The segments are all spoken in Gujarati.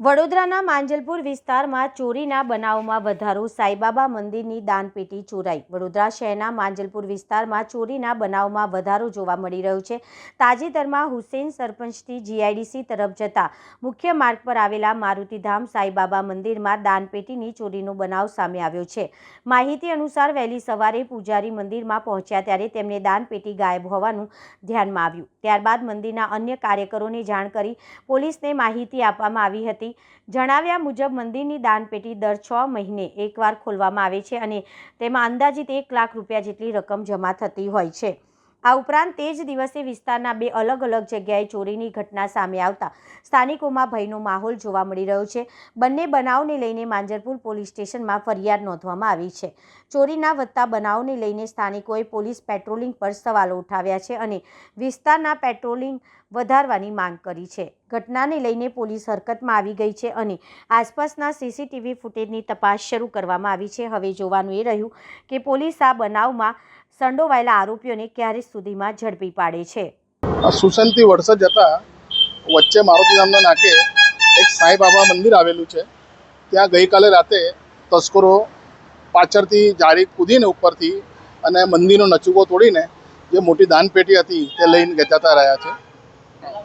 વડોદરાના માંજલપુર વિસ્તારમાં ચોરીના બનાવમાં વધારો, સાઈબાબા મંદિરની દાનપેટી ચોરાઈ। વડોદરા શહેરના માંજલપુર વિસ્તારમાં ચોરીના બનાવમાં વધારો જોવા મળી રહ્યો છે। તાજેતરમાં હુસેન સરપંચથી જીઆઈડીસી તરફ જતા મુખ્ય માર્ગ પર આવેલા મારુતિધામ સાઈબાબા મંદિરમાં દાનપેટીની ચોરીનો બનાવ સામે આવ્યો છે। માહિતી અનુસાર વહેલી સવારે પૂજારી મંદિરમાં પહોંચ્યા ત્યારે તેમને દાનપેટી ગાયબ હોવાનું ધ્યાનમાં આવ્યું। ત્યારબાદ મંદિરના અન્ય કાર્યકરોને જાણ કરી પોલીસને માહિતી આપવામાં આવી હતી। જણાવ્યા મુજબ મંદિરની દાનપેટી દર 6 મહિને એકવાર ખોલવામાં આવે છે અને તેમાં અંદાજિત 1 લાખ રૂપિયા જેટલી રકમ જમા થતી હોય છે। આ ઉપરાંત તે જ દિવસે વિસ્તારના 2 અલગ અલગ જગ્યાએ ચોરીની ઘટના સામે આવતા સ્થાનિકોમાં ભયનો માહોલ જોવા મળી રહ્યો છે। બંને બનાવને લઈને માંજલપુર પોલીસ સ્ટેશનમાં ફરિયાદ નોંધવામાં આવી છે। ચોરીના વધતા બનાવને લઈને સ્થાનિકોએ પોલીસ પેટ્રોલિંગ પર સવાલો ઉઠાવ્યા છે અને વિસ્તારના પેટ્રોલિંગ વધારવાની માંગ કરી છે। ઘટનાને લઈને પોલીસ હરકતમાં આવી ગઈ છે અને આસપાસના સીસીટીવી ફૂટેજની તપાસ શરૂ કરવામાં આવી છે। હવે જોવાનું એ રહ્યું કે પોલીસ આ બનાવમાં સંડોવાયેલા આરોપીઓને ક્યારે સુધીમાં ઝડપી પાડે છે। સુસનથી વડસર જતા વચ્ચે મારુતિધામના નાકે એક સાંઈબાબા મંદિર આવેલું છે। ત્યાં ગઈકાલે રાતે તસ્કરો પાછળથી જાળી કૂદીને ઉપરથી અને મંદિરનો નચુકો તોડીને જે મોટી દાનપેટી હતી તે લઈને જતા રહ્યા છે।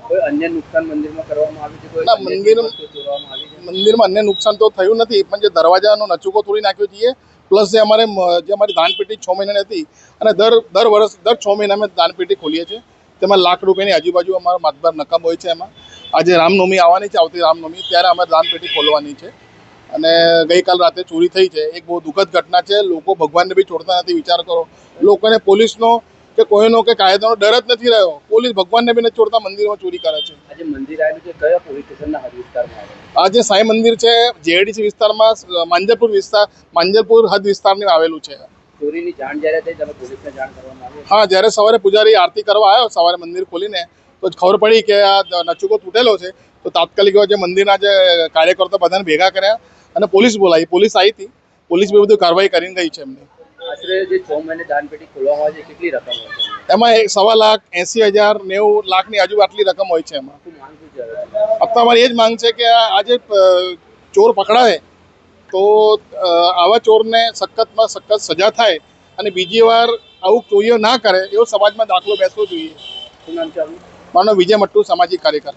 કોઈ અન્ય નુકસાન મંદિરમાં કરવામાં આવ્યું છે? કોઈ ના, મંદિરમાં અન્ય નુકસાન તો થયું નથી, પણ જે દરવાજાનો નચુકો તોડી નાખ્યો છે પ્લસ જે અમારી દાનપેટી 6 મહિનાની હતી અને દર વર્ષ 6 મહિના અમે દાનપેટી ખોલીએ છીએ। તેમાં લાખ રૂપિયાની આજુબાજુ અમારો માતબાર નકામ હોય છે। એમાં આજે રામનવમી આવવાની છે, આવતી રામનવમી ત્યારે અમારે દાનપેટી ખોલવાની છે અને ગઈકાલ રાતે ચોરી થઈ છે। એક બહુ દુઃખદ ઘટના છે। લોકો ભગવાનને બી છોડતા નથી। વિચાર કરો, લોકોને પોલીસનો કે કોઈનો કે કાયદાનો ડર જ નથી રહ્યો। પોલીસ ભગવાનને બી નથી છોડતા, મંદિરમાં ચોરી કરે છે। આજે મંદિર આવેલું છે કયા પોલીસ સ્ટેશનના હદ વિસ્તારમાં આવેલું? આ જે સાંઈ મંદિર છે જીઆઈડીસી વિસ્તારમાં માંજલપુર હદ વિસ્તારની આવેલું છે। ચોરીની જાણ જ્યારે થઈ તમે પોલીસને જાણ કરવામાં આવી? હા, જ્યારે સવારે પૂજારી આરતી કરવા આવ્યો સવારે મંદિર ખોલીને તો ખબર પડી કે આ નચુકો તૂટેલો છે। તો તાત્કાલિક જે મંદિરના જે કાર્યકર્તા બધાને ભેગા કર્યા અને પોલીસ બોલાવી। પોલીસ આવી હતી, પોલીસ બી બધું કાર્યવાહી કરીને ગઈ છે એમને। આશરે જે 6 મહિને દાનપેટી ખોલવામાં આવે છે કેટલી રકમ હોય છે? એમાં 1.25 લાખ, 80,000, 90 લાખની આજુ આટલી રકમ હોય છે એમાં। શું માંગ છે? અત્યારે અમારી એ જ માંગ છે કે આજે ચોર પકડાય તો આવા ચોરને સખતમાં સખત સજા થાય અને બીજી વાર આવું ચોરીઓ ના કરે એવો સમાજમાં દાખલો બેસવો જોઈએ। શું નામ છે આપનું? મારું નામ વિજય મટ્ટુ, સામાજિક કાર્યકર।